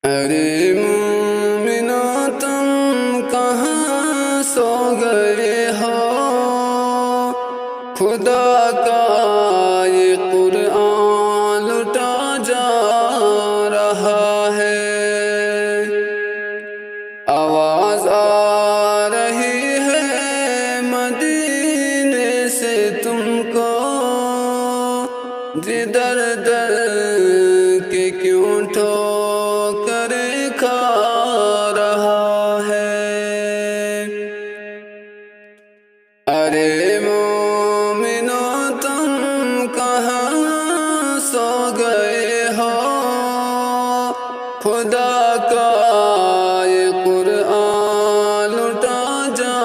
ارے مومنو تم کہاں سو گئے ہو، خدا کا یہ قرآن لٹا جا رہا ہے۔ آواز آ رہی ہے مدینے سے تم کو، جدھر در کے کیوں ٹھوکر کھا رہا ہے۔ ارے مومنو تم کہاں سو گئے ہو، خدا کا یہ قرآن لٹا جا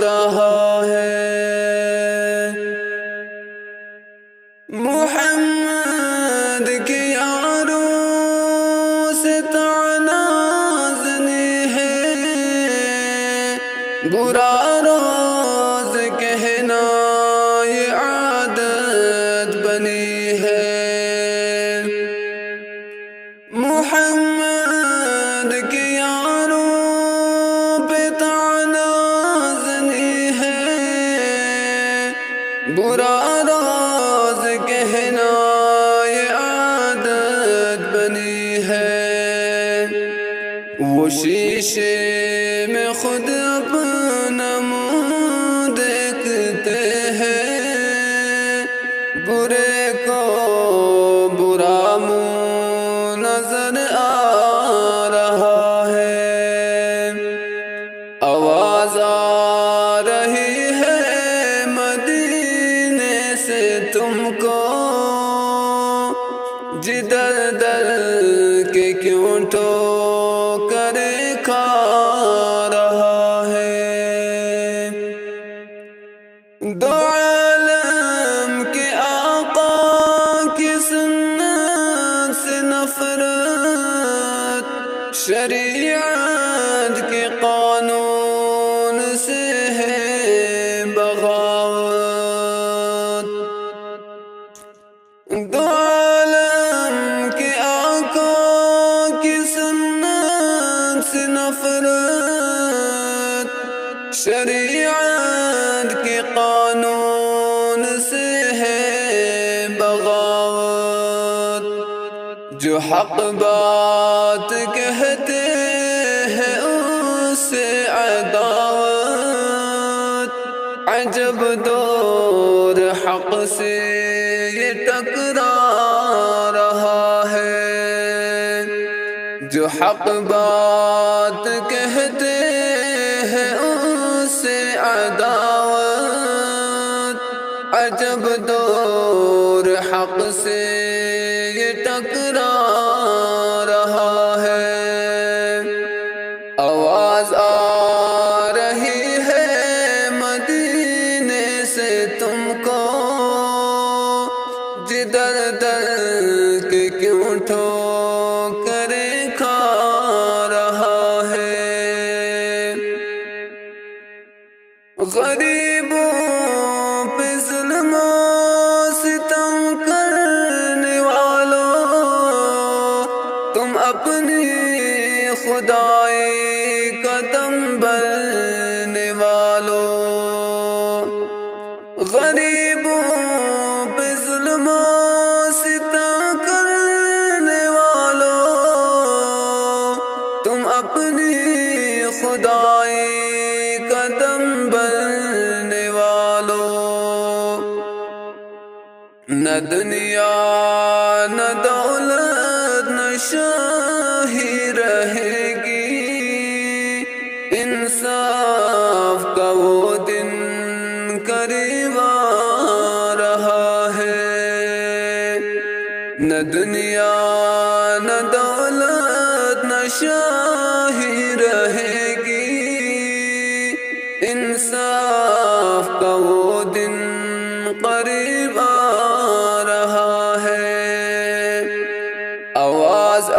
رہا ہے۔ محمد کی یاروں سے تعنازنی ہے، برا روز کہنا یہ عادت بنی ہے۔ محمد کی یاروں پہ تعنازنی ہے، برا روز کہنا یہ عادت بنی ہے۔ وہ شیشے میں خود اپنا منہ دیکھتے ہیں، برے کو برا منہ نظر آ رہا ہے۔ آواز آ رہی ہے مدینے سے تم کو، جدھر در کے کیوں ٹھوکر کھا رہا ہے۔ دو عالم کے آقا کی سنت سے نفرت، شریعت کے قانون سے ہے بغاوت۔ دو عالم کے آقا کی سنت سے نفرت، شریعت کے قانون سے ہے بغاوت۔ جو حق بات کہتے ہیں اس سے عداوت، عجب دور حق سے یہ ٹکرا رہا ہے۔ جو حق بات کہتے ہیں اس سے عداوت، عجب دور حق سے یہ ٹکرا رہا ہے۔ آواز آ رہی ہے مدینے سے تم کو، جدھر در کے کیوں ٹھوکر کھا رہا ہے۔ غریبوں پہ ظلم و ستم کرنے والوں، تم اپنی خدائی قدم بننے والوں۔ غریبوں پہ ظلم و ستم کرنے والوں، تم اپنی خدائی قدم بننے والوں۔ نہ دنیا نہ دولت نہ شاہی رہے گی، انصاف کا وہ دن قریب آ رہا ہے۔ نہ دنیا نہ دولت نہ شاہی رہے گی، انصاف کا وہ دن قریب آ رہا ہے۔ آواز آ